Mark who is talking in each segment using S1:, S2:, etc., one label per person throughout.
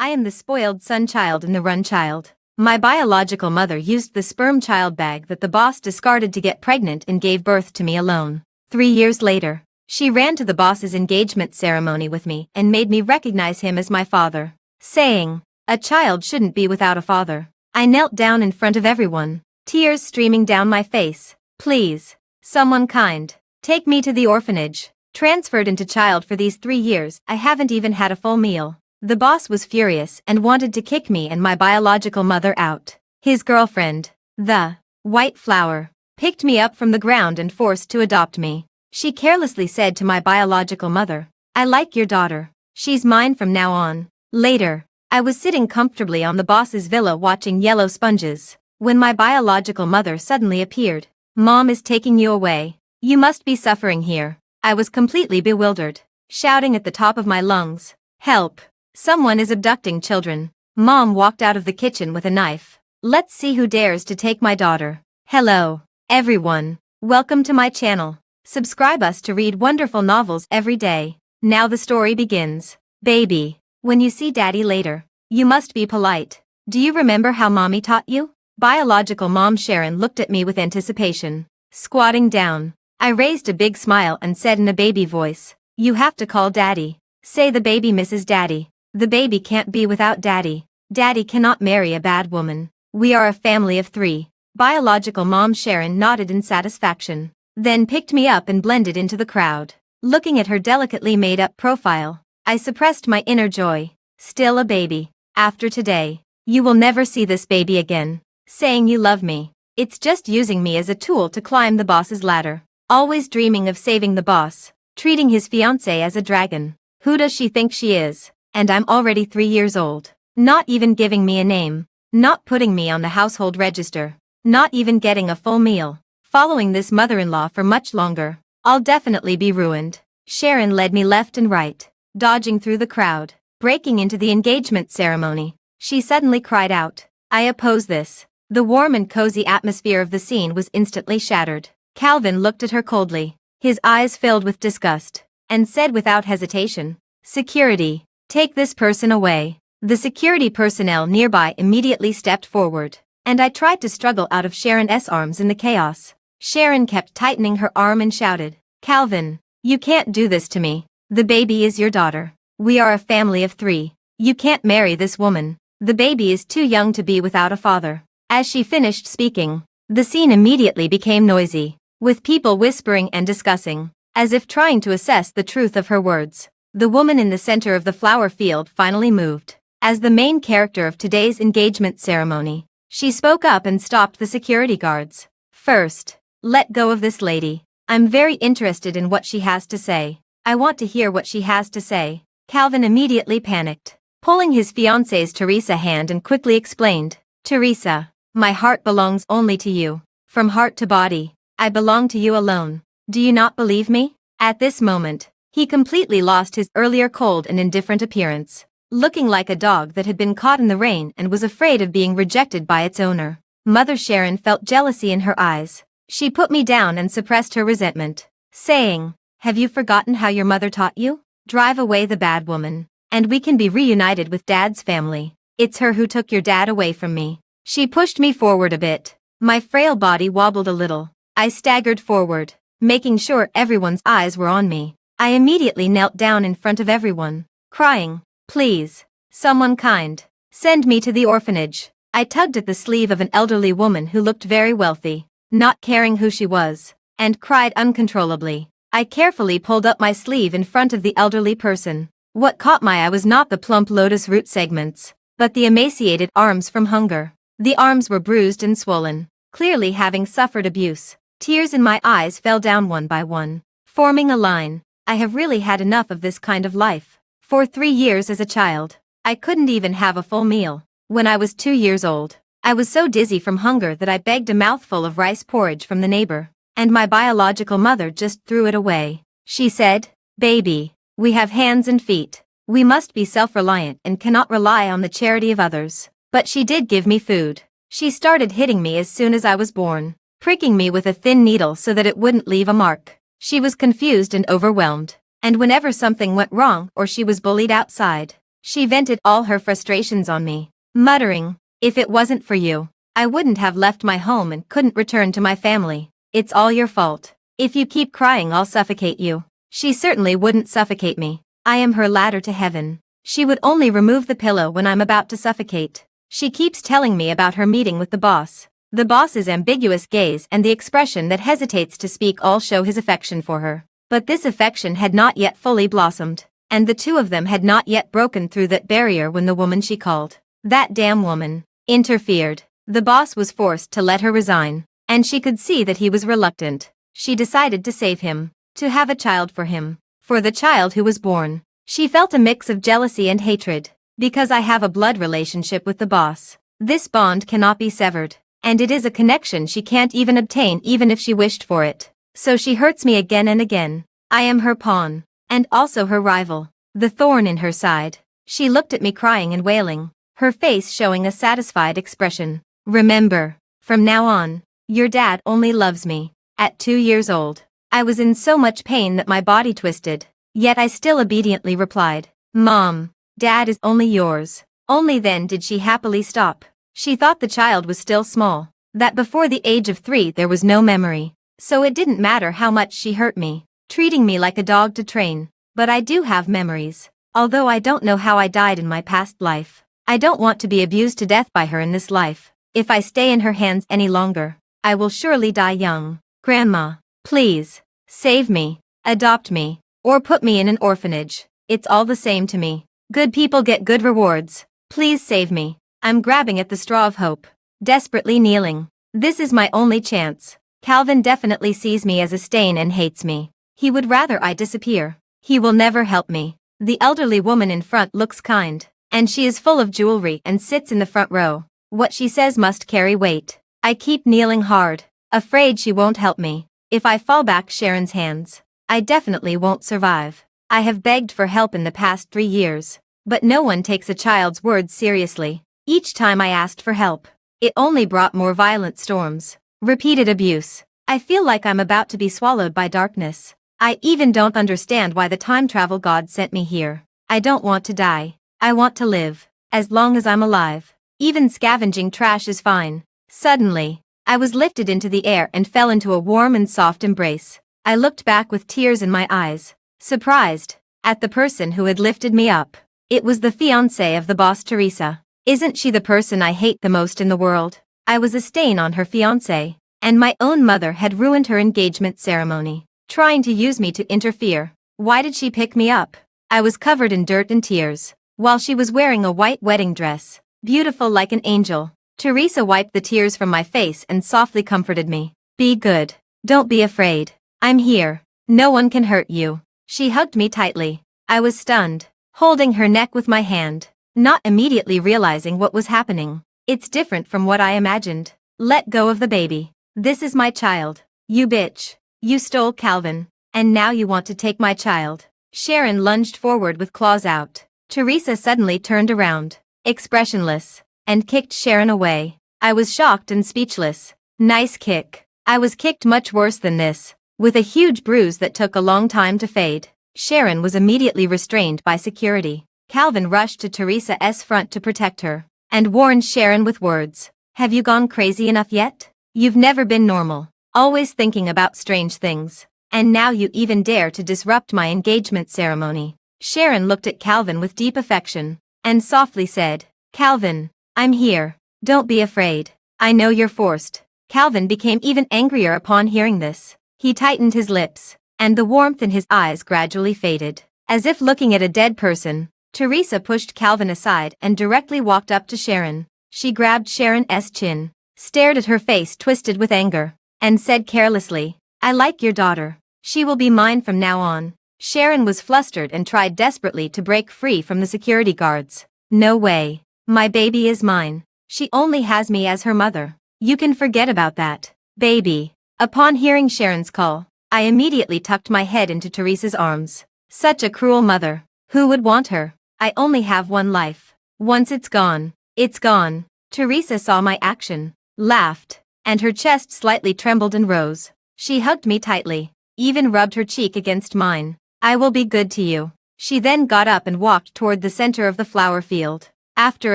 S1: I am the spoiled son child and the run child. My biological mother used the sperm child bag that the boss discarded to get pregnant and gave birth to me alone. 3 years later, she ran to the boss's engagement ceremony with me and made me recognize him as my father, saying, "A child shouldn't be without a father." I knelt down in front of everyone, tears streaming down my face. "Please, someone kind, take me to the orphanage." Transferred into child for these 3 years, I haven't even had a full meal. The boss was furious and wanted to kick me and my biological mother out. His girlfriend, the white flower, picked me up from the ground and forced to adopt me. She carelessly said to my biological mother, "I like your daughter. She's mine from now on." Later, I was sitting comfortably on the boss's villa watching yellow sponges, when my biological mother suddenly appeared. "Mom is taking you away. You must be suffering here." I was completely bewildered, shouting at the top of my lungs, "Help! Someone is abducting children." Mom walked out of the kitchen with a knife. "Let's see who dares to take my daughter." Hello, everyone. Welcome to my channel. Subscribe us to read wonderful novels every day. Now the story begins. Baby, when you see daddy later, you must be polite. Do you remember how mommy taught you? Biological mom Sharon looked at me with anticipation. Squatting down, I raised a big smile and said in a baby voice, "You have to call daddy. Say the baby misses daddy. The baby can't be without daddy. Daddy cannot marry a bad woman. We are a family of 3. Biological mom Sharon nodded in satisfaction, then picked me up and blended into the crowd. Looking at her delicately made-up profile, I suppressed my inner joy. Still a baby. After today, you will never see this baby again. Saying you love me, it's just using me as a tool to climb the boss's ladder. Always dreaming of saving the boss, treating his fiancé as a dragon. Who does she think she is? And I'm already 3 years old. Not even giving me a name. Not putting me on the household register. Not even getting a full meal. Following this mother-in-law for much longer, I'll definitely be ruined." Sharon led me left and right, dodging through the crowd, breaking into the engagement ceremony. She suddenly cried out, "I oppose this." The warm and cozy atmosphere of the scene was instantly shattered. Calvin looked at her coldly, his eyes filled with disgust, and said without hesitation, "Security, take this person away." The security personnel nearby immediately stepped forward, and I tried to struggle out of Sharon's arms in the chaos. Sharon kept tightening her arm and shouted, "Calvin, you can't do this to me. The baby is your daughter. We are a family of 3. You can't marry this woman. The baby is too young to be without a father." As she finished speaking, the scene immediately became noisy, with people whispering and discussing, as if trying to assess the truth of her words. The woman in the center of the flower field finally moved. As the main character of today's engagement ceremony, she spoke up and stopped the security guards. "First, let go of this lady. I'm very interested in what she has to say. I want to hear what she has to say." Calvin immediately panicked, pulling his fiancée's Teresa hand and quickly explained, "Teresa, my heart belongs only to you. From heart to body, I belong to you alone. Do you not believe me?" At this moment, he completely lost his earlier cold and indifferent appearance, looking like a dog that had been caught in the rain and was afraid of being rejected by its owner. Mother Sharon felt jealousy in her eyes. She put me down and suppressed her resentment, saying, "Have you forgotten how your mother taught you? Drive away the bad woman, and we can be reunited with Dad's family. It's her who took your dad away from me." She pushed me forward a bit. My frail body wobbled a little. I staggered forward, making sure everyone's eyes were on me. I immediately knelt down in front of everyone, crying, "Please, someone kind, send me to the orphanage." I tugged at the sleeve of an elderly woman who looked very wealthy, not caring who she was, and cried uncontrollably. I carefully pulled up my sleeve in front of the elderly person. What caught my eye was not the plump lotus root segments, but the emaciated arms from hunger. The arms were bruised and swollen, clearly having suffered abuse. Tears in my eyes fell down one by one, forming a line. I have really had enough of this kind of life. For 3 years as a child, I couldn't even have a full meal. When I was 2 years old, I was so dizzy from hunger that I begged a mouthful of rice porridge from the neighbor, and my biological mother just threw it away. She said, "Baby, we have hands and feet. We must be self-reliant and cannot rely on the charity of others." But she did give me food. She started hitting me as soon as I was born, pricking me with a thin needle so that it wouldn't leave a mark. She was confused and overwhelmed, and whenever something went wrong or she was bullied outside, She vented all her frustrations on me, muttering, "If it wasn't for you, I wouldn't have left my home and couldn't return to my family. It's all your fault. If you keep crying, I'll suffocate you." She certainly wouldn't suffocate me. I am her ladder to heaven. She would only remove the pillow when I'm about to suffocate. She keeps telling me about her meeting with the boss. The boss's ambiguous gaze and the expression that hesitates to speak all show his affection for her. But this affection had not yet fully blossomed, and the two of them had not yet broken through that barrier when the woman she called, that damn woman, interfered. The boss was forced to let her resign, and she could see that he was reluctant. She decided to save him, to have a child for him, for the child who was born. She felt a mix of jealousy and hatred, because I have a blood relationship with the boss. This bond cannot be severed, and it is a connection she can't even obtain even if she wished for it. So she hurts me again and again. I am her pawn, and also her rival, the thorn in her side. She looked at me crying and wailing, her face showing a satisfied expression. "Remember, from now on, your dad only loves me." At 2 years old, I was in so much pain that my body twisted, yet I still obediently replied, "Mom, Dad is only yours." Only then did she happily stop. She thought the child was still small, that before the age of 3 there was no memory, so it didn't matter how much she hurt me, treating me like a dog to train. But I do have memories, although I don't know how I died in my past life. I don't want to be abused to death by her in this life. If I stay in her hands any longer, I will surely die young. Grandma, please, save me, adopt me, or put me in an orphanage. It's all the same to me. Good people get good rewards. Please save me. I'm grabbing at the straw of hope, desperately kneeling. This is my only chance. Calvin definitely sees me as a stain and hates me. He would rather I disappear. He will never help me. The elderly woman in front looks kind, and she is full of jewelry and sits in the front row. What she says must carry weight. I keep kneeling hard, afraid she won't help me. If I fall back Sharon's hands, I definitely won't survive. I have begged for help in the past 3 years, but no one takes a child's words seriously. Each time I asked for help, it only brought more violent storms, repeated abuse. I feel like I'm about to be swallowed by darkness. I even don't understand why the time travel god sent me here. I don't want to die. I want to live, as long as I'm alive. Even scavenging trash is fine. Suddenly, I was lifted into the air and fell into a warm and soft embrace. I looked back with tears in my eyes, surprised, at the person who had lifted me up. It was the fiancé of the boss, Teresa. Isn't she the person I hate the most in the world? I was a stain on her fiancé, and my own mother had ruined her engagement ceremony, trying to use me to interfere. Why did she pick me up? I was covered in dirt and tears, while she was wearing a white wedding dress, beautiful like an angel. Teresa wiped the tears from my face and softly comforted me. "Be good. Don't be afraid. I'm here. No one can hurt you." She hugged me tightly. I was stunned, holding her neck with my hand, not immediately realizing what was happening. It's different from what I imagined. "Let go of the baby. This is my child. You bitch. You stole Calvin, and now you want to take my child." Sharon lunged forward with claws out. Teresa suddenly turned around, expressionless, and kicked Sharon away. I was shocked and speechless. Nice kick. I was kicked much worse than this, with a huge bruise that took a long time to fade. Sharon was immediately restrained by security. Calvin rushed to Teresa's front to protect her, and warned Sharon with words. "Have you gone crazy enough yet? You've never been normal, always thinking about strange things, and now you even dare to disrupt my engagement ceremony." Sharon looked at Calvin with deep affection, and softly said, "Calvin, I'm here. Don't be afraid. I know you're forced." Calvin became even angrier upon hearing this. He tightened his lips, and the warmth in his eyes gradually faded, as if looking at a dead person. Teresa pushed Calvin aside and directly walked up to Sharon. She grabbed Sharon's chin, stared at her face twisted with anger, and said carelessly, "I like your daughter. She will be mine from now on." Sharon was flustered and tried desperately to break free from the security guards. "No way. My baby is mine. She only has me as her mother. You can forget about that, baby." Upon hearing Sharon's call, I immediately tucked my head into Teresa's arms. Such a cruel mother. Who would want her? I only have one life. Once it's gone, it's gone. Teresa saw my action, laughed, and her chest slightly trembled and rose. She hugged me tightly, even rubbed her cheek against mine. "I will be good to you." She then got up and walked toward the center of the flower field. After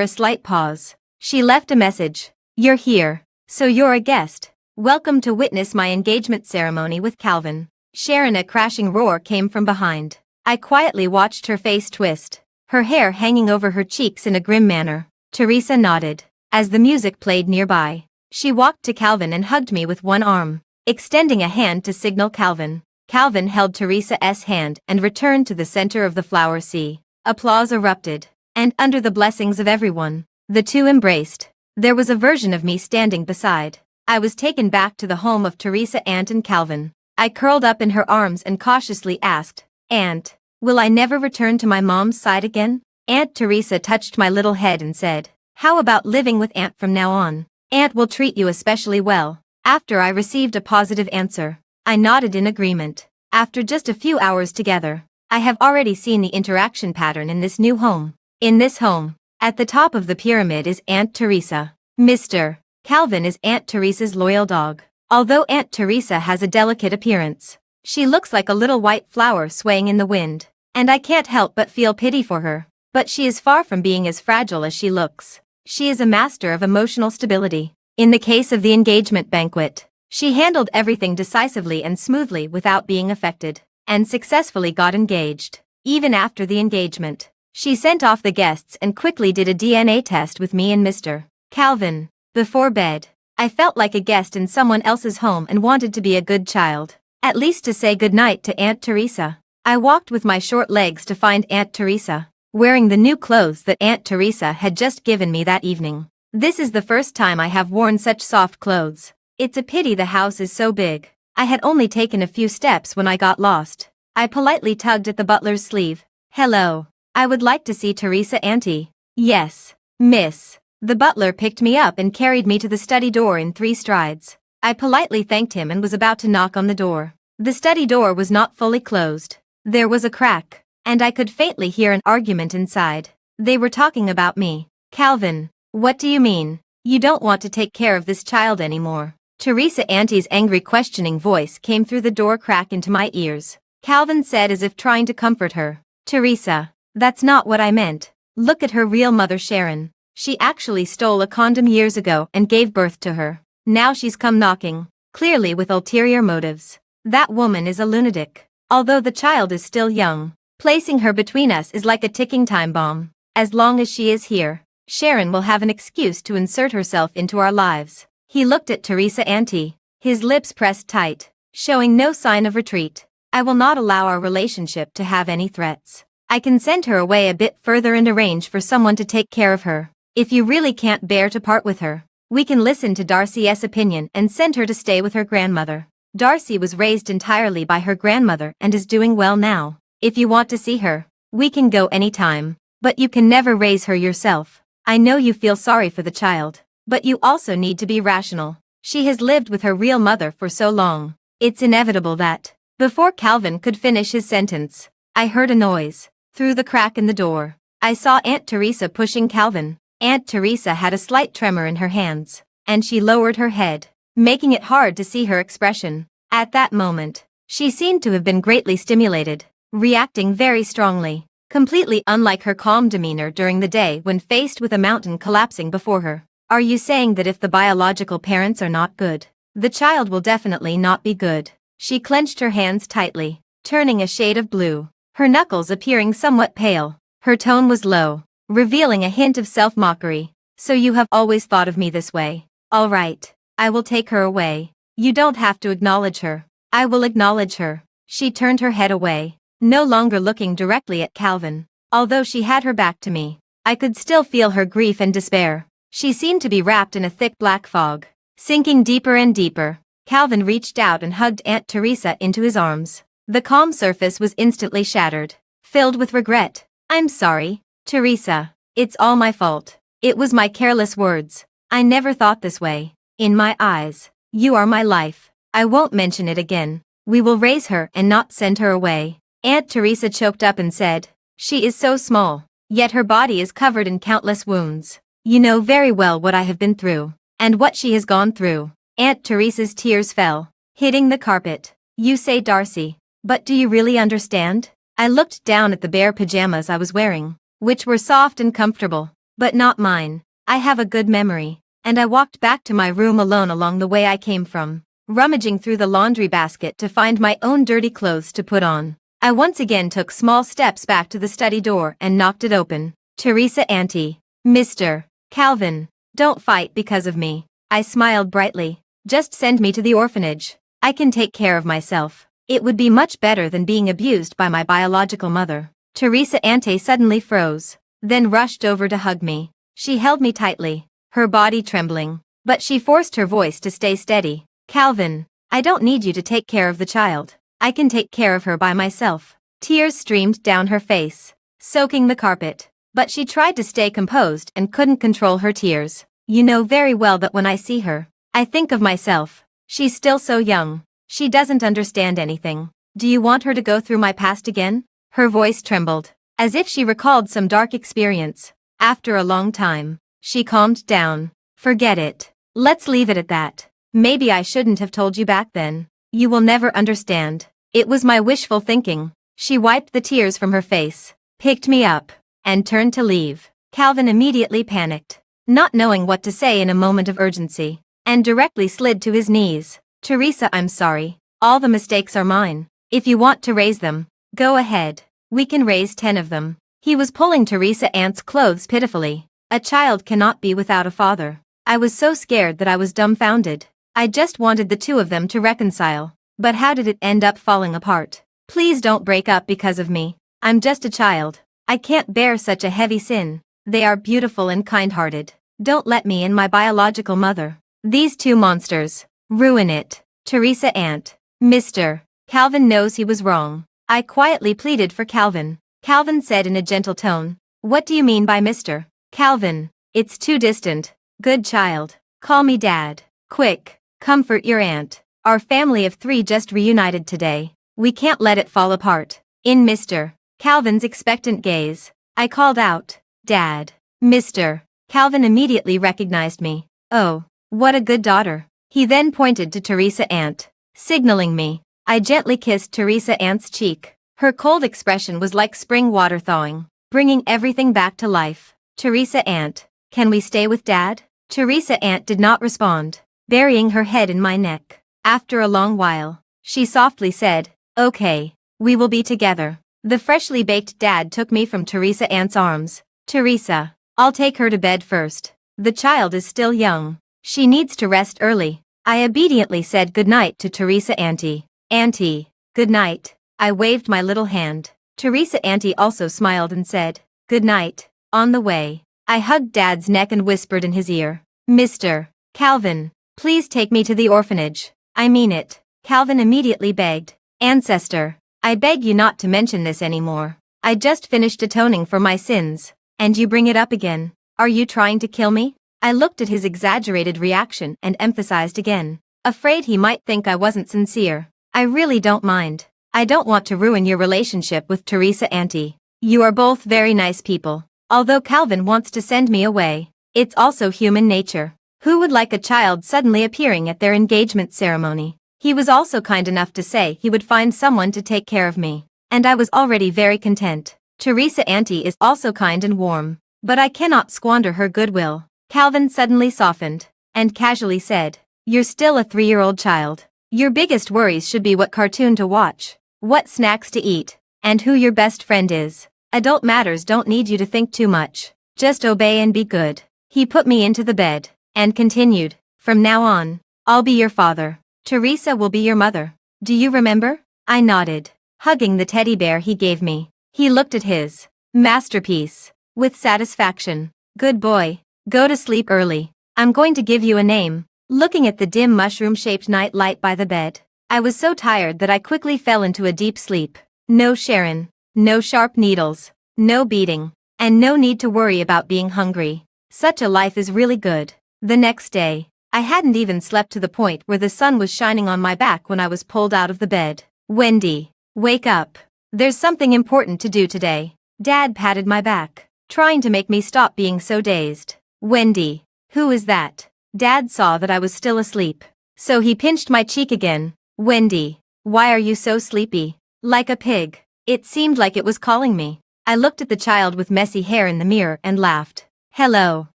S1: a slight pause, she left a message. "You're here, so you're a guest. Welcome to witness my engagement ceremony with Calvin." Sharon. A crashing roar came from behind. I quietly watched her face twist, her hair hanging over her cheeks in a grim manner. Teresa nodded. As the music played nearby, she walked to Calvin and hugged me with one arm, extending a hand to signal Calvin. Calvin held Teresa's hand and returned to the center of the flower sea. Applause erupted, and under the blessings of everyone, the two embraced. There was a version of me standing beside. I was taken back to the home of Teresa, Aunt, and Calvin. I curled up in her arms and cautiously asked, "Aunt, will I never return to my mom's side again?" Aunt Teresa touched my little head and said, "How about living with Aunt from now on? Aunt will treat you especially well." After I received a positive answer, I nodded in agreement. After just a few hours together, I have already seen the interaction pattern in this new home. In this home, at the top of the pyramid is Aunt Teresa. Mr. Calvin is Aunt Teresa's loyal dog. Although Aunt Teresa has a delicate appearance, she looks like a little white flower swaying in the wind, and I can't help but feel pity for her. But she is far from being as fragile as she looks. She is a master of emotional stability. In the case of the engagement banquet, she handled everything decisively and smoothly without being affected, and successfully got engaged. Even after the engagement, she sent off the guests and quickly did a DNA test with me and Mr. Calvin. Before bed, I felt like a guest in someone else's home and wanted to be a good child, at least to say goodnight to Aunt Teresa. I walked with my short legs to find Aunt Teresa, wearing the new clothes that Aunt Teresa had just given me that evening. This is the first time I have worn such soft clothes. It's a pity the house is so big. I had only taken a few steps when I got lost. I politely tugged at the butler's sleeve. "Hello. I would like to see Teresa, Auntie." "Yes, miss." The butler picked me up and carried me to the study door in 3 strides. I politely thanked him and was about to knock on the door. The study door was not fully closed. There was a crack, and I could faintly hear an argument inside. They were talking about me. "Calvin, what do you mean? You don't want to take care of this child anymore?" Teresa Auntie's angry questioning voice came through the door crack into my ears. Calvin said as if trying to comfort her, "Teresa, that's not what I meant. Look at her real mother Sharon. She actually stole a condom years ago and gave birth to her. Now she's come knocking, clearly with ulterior motives. That woman is a lunatic. Although the child is still young, placing her between us is like a ticking time bomb. As long as she is here, Sharon will have an excuse to insert herself into our lives." He looked at Teresa Auntie, his lips pressed tight, showing no sign of retreat. "I will not allow our relationship to have any threats. I can send her away a bit further and arrange for someone to take care of her. If you really can't bear to part with her, we can listen to Darcy's opinion and send her to stay with her grandmother. Darcy was raised entirely by her grandmother and is doing well now. If you want to see her, we can go anytime, but you can never raise her yourself. I know you feel sorry for the child, but you also need to be rational. She has lived with her real mother for so long. It's inevitable that." Before Calvin could finish his sentence, I heard a noise. Through the crack in the door, I saw Aunt Teresa pushing Calvin. Aunt Teresa had a slight tremor in her hands, and she lowered her head, making it hard to see her expression. At that moment, she seemed to have been greatly stimulated, reacting very strongly, completely unlike her calm demeanor during the day when faced with a mountain collapsing before her. "Are you saying that if the biological parents are not good, the child will definitely not be good?" She clenched her hands tightly, turning a shade of blue, her knuckles appearing somewhat pale. Her tone was low, revealing a hint of self-mockery. "So you have always thought of me this way? All right, I will take her away. You don't have to acknowledge her. I will acknowledge her." She turned her head away, no longer looking directly at Calvin. Although she had her back to me, I could still feel her grief and despair. She seemed to be wrapped in a thick black fog, sinking deeper and deeper. Calvin reached out and hugged Aunt Teresa into his arms. The calm surface was instantly shattered, filled with regret. "I'm sorry, Teresa. It's all my fault. It was my careless words. I never thought this way. In my eyes, you are my life. I won't mention it again. We will raise her and not send her away." Aunt Teresa choked up and said, "She is so small, yet her body is covered in countless wounds. You know very well what I have been through, and what she has gone through." Aunt Teresa's tears fell, hitting the carpet. "You say Darcy, but do you really understand? I looked down at the bare pajamas I was wearing, which were soft and comfortable, but not mine. I have a good memory, and I walked back to my room alone along the way I came from, rummaging through the laundry basket to find my own dirty clothes to put on. I once again took small steps back to the study door and knocked it open. Teresa Auntie. Mr. Calvin, don't fight because of me. I smiled brightly. Just send me to the orphanage. I can take care of myself. It would be much better than being abused by my biological mother. Teresa Auntie suddenly froze, then rushed over to hug me. She held me tightly, her body trembling, but she forced her voice to stay steady. Calvin, I don't need you to take care of the child. I can take care of her by myself. Tears streamed down her face, soaking the carpet, but she tried to stay composed and couldn't control her tears. You know very well that when I see her, I think of myself. She's still so young. She doesn't understand anything. Do you want her to go through my past again? Her voice trembled, as if she recalled some dark experience. After a long time, she calmed down. Forget it. Let's leave it at that. Maybe I shouldn't have told you back then. You will never understand. It was my wishful thinking. She wiped the tears from her face, picked me up, and turned to leave. Calvin immediately panicked, not knowing what to say in a moment of urgency, and directly slid to his knees. Teresa, I'm sorry. All the mistakes are mine. If you want to raise them, go ahead. We can raise 10 of them. He was pulling Teresa Aunt's clothes pitifully. A child cannot be without a father. I was so scared that I was dumbfounded. I just wanted the two of them to reconcile. But how did it end up falling apart? Please don't break up because of me. I'm just a child. I can't bear such a heavy sin. They are beautiful and kind-hearted. Don't let me and my biological mother, these two monsters, ruin it. Teresa Aunt. Mr. Calvin knows he was wrong. I quietly pleaded for Calvin. Calvin said in a gentle tone, what do you mean by Mr. Calvin? It's too distant. Good child. Call me Dad. Quick, comfort your aunt. Our family of 3 just reunited today. We can't let it fall apart. In Mr. Calvin's expectant gaze, I called out, Dad. Mr. Calvin immediately recognized me. Oh, what a good daughter. He then pointed to Teresa Aunt, signaling me. I gently kissed Teresa Aunt's cheek. Her cold expression was like spring water thawing, bringing everything back to life. Teresa Aunt, can we stay with Dad? Teresa Aunt did not respond, burying her head in my neck. After a long while, she softly said, okay, we will be together. The freshly baked Dad took me from Teresa Aunt's arms. Teresa, I'll take her to bed first. The child is still young. She needs to rest early. I obediently said goodnight to Teresa Auntie. Auntie, good night. I waved my little hand. Teresa Auntie also smiled and said, good night. On the way, I hugged Dad's neck and whispered in his ear, Mr. Calvin, please take me to the orphanage. I mean it. Calvin immediately begged. Ancestor, I beg you not to mention this anymore. I just finished atoning for my sins, and you bring it up again. Are you trying to kill me? I looked at his exaggerated reaction and emphasized again, afraid he might think I wasn't sincere. I really don't mind. I don't want to ruin your relationship with Teresa Auntie. You are both very nice people. Although Calvin wants to send me away, it's also human nature. Who would like a child suddenly appearing at their engagement ceremony? He was also kind enough to say he would find someone to take care of me, and I was already very content. Teresa Auntie is also kind and warm, but I cannot squander her goodwill. Calvin suddenly softened, and casually said, you're still a 3-year-old child. Your biggest worries should be what cartoon to watch, what snacks to eat, and who your best friend is. Adult matters don't need you to think too much. Just obey and be good. He put me into the bed, and continued, from now on, I'll be your father. Teresa will be your mother. Do you remember? I nodded, hugging the teddy bear he gave me. He looked at his masterpiece with satisfaction. Good boy. Go to sleep early. I'm going to give you a name. Looking at the dim mushroom-shaped night light by the bed, I was so tired that I quickly fell into a deep sleep. No Sharon, no sharp needles, no beating, and no need to worry about being hungry. Such a life is really good. The next day, I hadn't even slept to the point where the sun was shining on my back when I was pulled out of the bed. Wendy, wake up. There's something important to do today. Dad patted my back, trying to make me stop being so dazed. Wendy, who is that? Dad saw that I was still asleep, so he pinched my cheek again. Wendy, why are you so sleepy? Like a pig. It seemed like it was calling me. I looked at the child with messy hair in the mirror and laughed. Hello.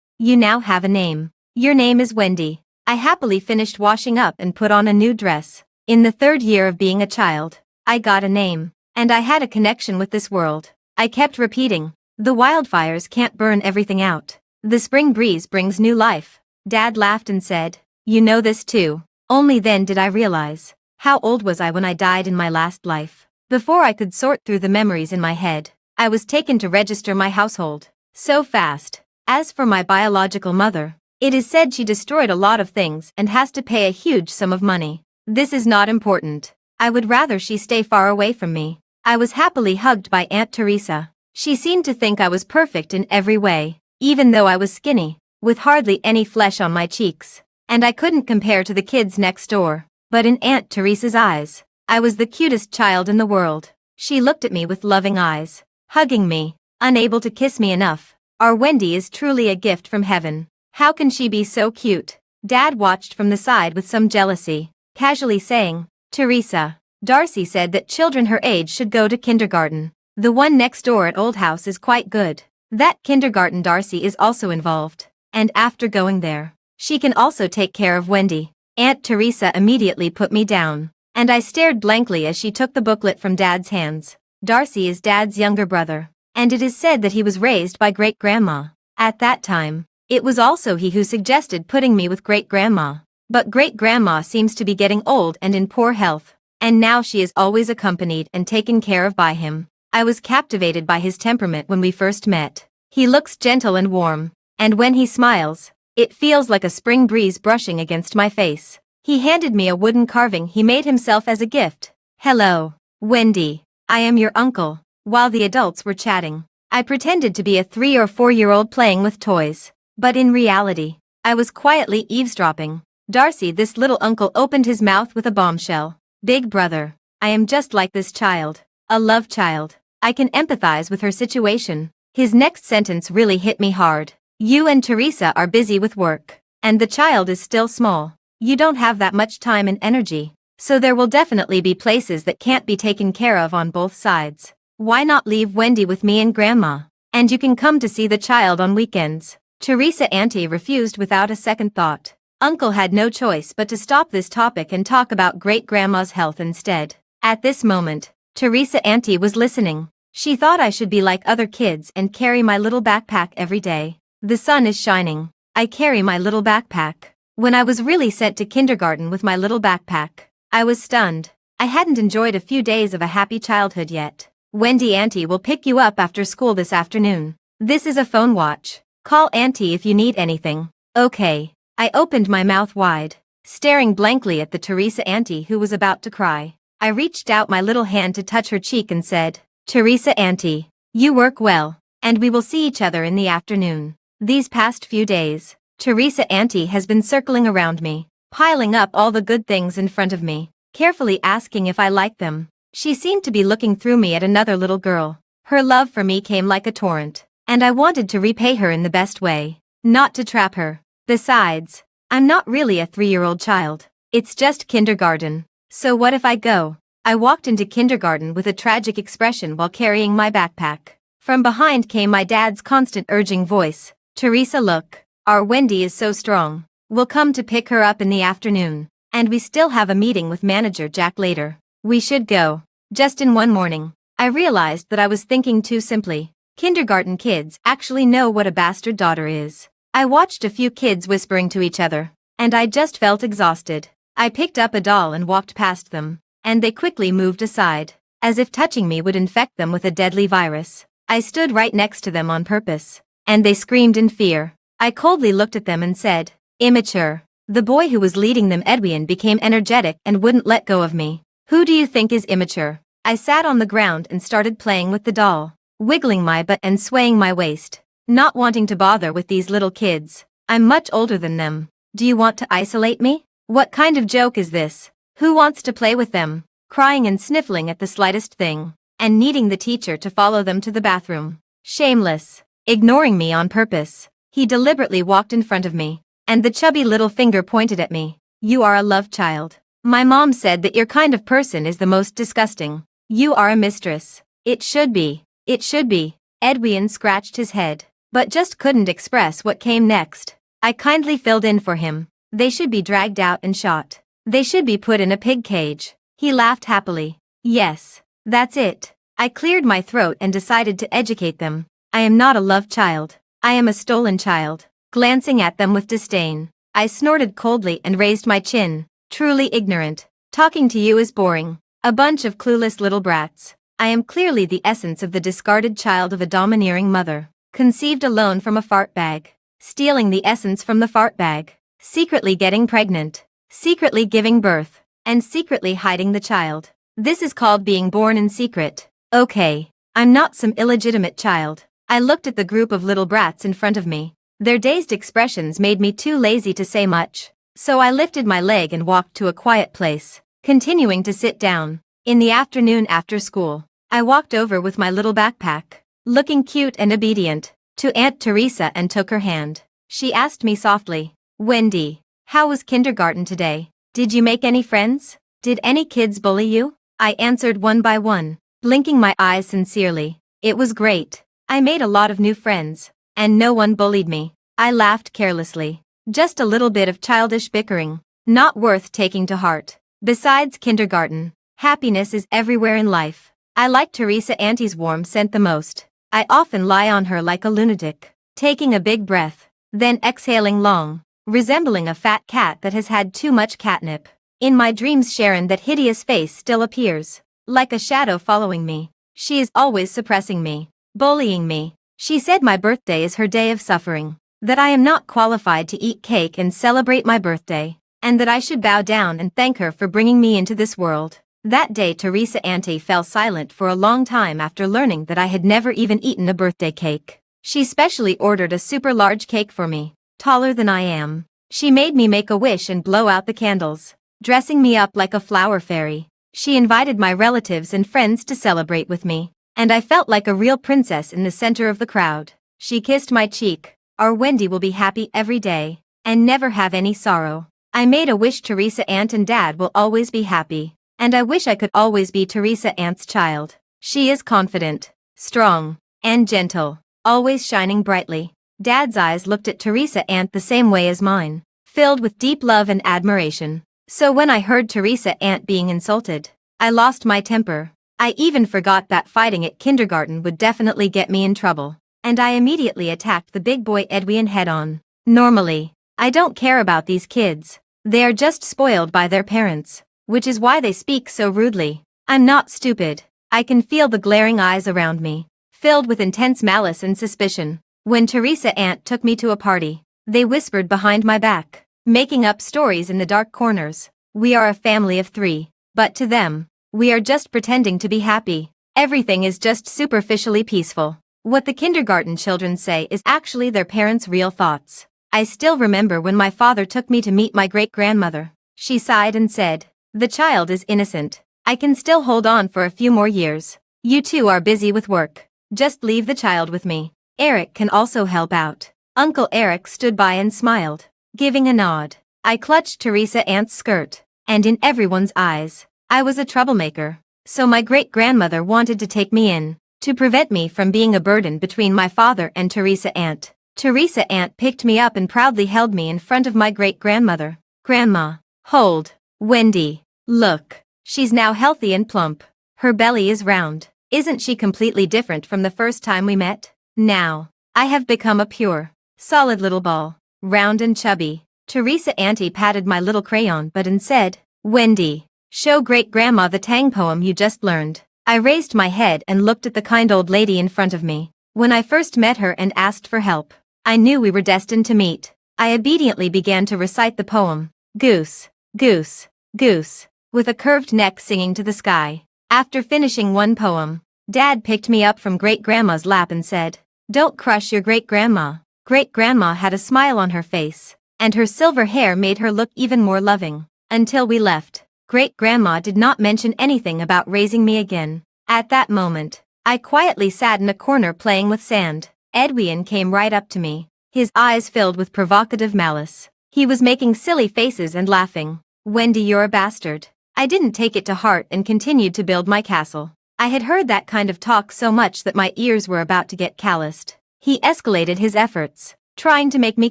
S1: You now have a name. Your name is Wendy. I happily finished washing up and put on a new dress. In the 3rd year of being a child, I got a name. And I had a connection with this world. I kept repeating. The wildfires can't burn everything out. The spring breeze brings new life. Dad laughed and said, you know this too. Only then did I realize. How old was I when I died in my last life? Before I could sort through the memories in my head, I was taken to register my household. So fast. As for my biological mother, it is said she destroyed a lot of things and has to pay a huge sum of money. This is not important. I would rather she stay far away from me. I was happily hugged by Aunt Teresa. She seemed to think I was perfect in every way, even though I was skinny, with hardly any flesh on my cheeks. And I couldn't compare to the kids next door. But in Aunt Teresa's eyes, I was the cutest child in the world. She looked at me with loving eyes, hugging me, unable to kiss me enough. Our Wendy is truly a gift from heaven. How can she be so cute? Dad watched from the side with some jealousy, casually saying, Teresa, Darcy said that children her age should go to kindergarten. The one next door at Old House is quite good. That kindergarten Darcy is also involved. And after going there, she can also take care of Wendy. Aunt Teresa immediately put me down. And I stared blankly as she took the booklet from Dad's hands. Darcy is Dad's younger brother, and it is said that he was raised by great-grandma. At that time, it was also he who suggested putting me with great-grandma. But great-grandma seems to be getting old and in poor health, and now she is always accompanied and taken care of by him. I was captivated by his temperament when we first met. He looks gentle and warm, and when he smiles, it feels like a spring breeze brushing against my face. He handed me a wooden carving he made himself as a gift. Hello, Wendy. I am your uncle. While the adults were chatting, I pretended to be a 3 or 4-year-old playing with toys. But in reality, I was quietly eavesdropping. Darcy, this little uncle, opened his mouth with a bombshell. Big brother, I am just like this child. A love child. I can empathize with her situation. His next sentence really hit me hard. You and Teresa are busy with work. And the child is still small. You don't have that much time and energy, so there will definitely be places that can't be taken care of on both sides. Why not leave Wendy with me and Grandma? And you can come to see the child on weekends. Teresa Auntie refused without a second thought. Uncle had no choice but to stop this topic and talk about great-grandma's health instead. At this moment, Teresa Auntie was listening. She thought I should be like other kids and carry my little backpack every day. The sun is shining. I carry my little backpack. When I was really sent to kindergarten with my little backpack, I was stunned. I hadn't enjoyed a few days of a happy childhood yet. Wendy Auntie will pick you up after school this afternoon. This is a phone watch. Call Auntie if you need anything. Okay. I opened my mouth wide, staring blankly at the Teresa Auntie who was about to cry. I reached out my little hand to touch her cheek and said, Teresa Auntie, you work well, and we will see each other in the afternoon. These past few days, Teresa Auntie has been circling around me, piling up all the good things in front of me, carefully asking if I like them. She seemed to be looking through me at another little girl. Her love for me came like a torrent, and I wanted to repay her in the best way, not to trap her. Besides, I'm not really a 3-year-old child. It's just kindergarten. So what if I go? I walked into kindergarten with a tragic expression while carrying my backpack. From behind came my dad's constant urging voice. Teresa, look. Our Wendy is so strong. We'll come to pick her up in the afternoon. And we still have a meeting with Manager Jack later. We should go. Just in one morning, I realized that I was thinking too simply. Kindergarten kids actually know what a bastard daughter is. I watched a few kids whispering to each other, and I just felt exhausted. I picked up a doll and walked past them, and they quickly moved aside, as if touching me would infect them with a deadly virus. I stood right next to them on purpose, and they screamed in fear. I coldly looked at them and said, immature. The boy who was leading them, Edwin, became energetic and wouldn't let go of me. Who do you think is immature? I sat on the ground and started playing with the doll, wiggling my butt and swaying my waist, not wanting to bother with these little kids. I'm much older than them. Do you want to isolate me? What kind of joke is this? Who wants to play with them? Crying and sniffling at the slightest thing, and needing the teacher to follow them to the bathroom. Shameless. Ignoring me on purpose, he deliberately walked in front of me, and the chubby little finger pointed at me. You are a love child. My mom said that your kind of person is the most disgusting. You are a mistress. It should be. It should be. Edwin scratched his head, but just couldn't express what came next. I kindly filled in for him. They should be dragged out and shot. They should be put in a pig cage. He laughed happily. Yes, that's it. I cleared my throat and decided to educate them. I am not a love child. I am a stolen child. Glancing at them with disdain, I snorted coldly and raised my chin. Truly ignorant. Talking to you is boring. A bunch of clueless little brats. I am clearly the essence of the discarded child of a domineering mother. Conceived alone from a fart bag. Stealing the essence from the fart bag. Secretly getting pregnant. Secretly giving birth. And secretly hiding the child. This is called being born in secret. Okay. I'm not some illegitimate child. I looked at the group of little brats in front of me. Their dazed expressions made me too lazy to say much. So I lifted my leg and walked to a quiet place, continuing to sit down. In the afternoon after school, I walked over with my little backpack, looking cute and obedient, to Aunt Teresa and took her hand. She asked me softly, "Wendy, how was kindergarten today? Did you make any friends? Did any kids bully you?" I answered one by one, blinking my eyes sincerely. It was great. I made a lot of new friends, and no one bullied me. I laughed carelessly. Just a little bit of childish bickering, not worth taking to heart. Besides kindergarten, happiness is everywhere in life. I like Teresa Auntie's warm scent the most. I often lie on her like a lunatic, taking a big breath, then exhaling long, resembling a fat cat that has had too much catnip. In my dreams Sharon, that hideous face, still appears, like a shadow following me. She is always suppressing me, bullying me. She said my birthday is her day of suffering, that I am not qualified to eat cake and celebrate my birthday, and that I should bow down and thank her for bringing me into this world. That day Teresa Auntie fell silent for a long time after learning that I had never even eaten a birthday cake. She specially ordered a super large cake for me, taller than I am. She made me make a wish and blow out the candles, dressing me up like a flower fairy. She invited my relatives and friends to celebrate with me, and I felt like a real princess in the center of the crowd. She kissed my cheek. Our Wendy will be happy every day, and never have any sorrow. I made a wish Teresa Aunt and Dad will always be happy, and I wish I could always be Teresa Aunt's child. She is confident, strong, and gentle, always shining brightly. Dad's eyes looked at Teresa Aunt the same way as mine, filled with deep love and admiration. So when I heard Teresa Aunt being insulted, I lost my temper. I even forgot that fighting at kindergarten would definitely get me in trouble, and I immediately attacked the big boy Edwin head-on. Normally, I don't care about these kids. They are just spoiled by their parents, which is why they speak so rudely. I'm not stupid. I can feel the glaring eyes around me, filled with intense malice and suspicion. When Teresa Aunt took me to a party, they whispered behind my back, making up stories in the dark corners. We are a family of 3, but to them, we are just pretending to be happy. Everything is just superficially peaceful. What the kindergarten children say is actually their parents' real thoughts. I still remember when my father took me to meet my great-grandmother. She sighed and said, "The child is innocent. I can still hold on for a few more years. You two are busy with work. Just leave the child with me. Eric can also help out." Uncle Eric stood by and smiled, giving a nod. I clutched Teresa Aunt's skirt, and in everyone's eyes, I was a troublemaker. So my great-grandmother wanted to take me in, to prevent me from being a burden between my father and Teresa Aunt. Teresa Aunt picked me up and proudly held me in front of my great-grandmother. "Grandma, hold. Wendy, look. She's now healthy and plump. Her belly is round. Isn't she completely different from the first time we met? Now, I have become a pure, solid little ball, round and chubby." Teresa Auntie patted my little crayon butt and said, "Wendy, show great-grandma the Tang poem you just learned." I raised my head and looked at the kind old lady in front of me. When I first met her and asked for help, I knew we were destined to meet. I obediently began to recite the poem, "Goose, goose, goose," with a curved neck singing to the sky. After finishing one poem, Dad picked me up from great-grandma's lap and said, "Don't crush your great-grandma." Great-grandma had a smile on her face, and her silver hair made her look even more loving. Until we left, great-grandma did not mention anything about raising me again. At that moment, I quietly sat in a corner playing with sand. Edwin came right up to me, his eyes filled with provocative malice. He was making silly faces and laughing. "Wendy, you're a bastard." I didn't take it to heart and continued to build my castle. I had heard that kind of talk so much that my ears were about to get calloused. He escalated his efforts, trying to make me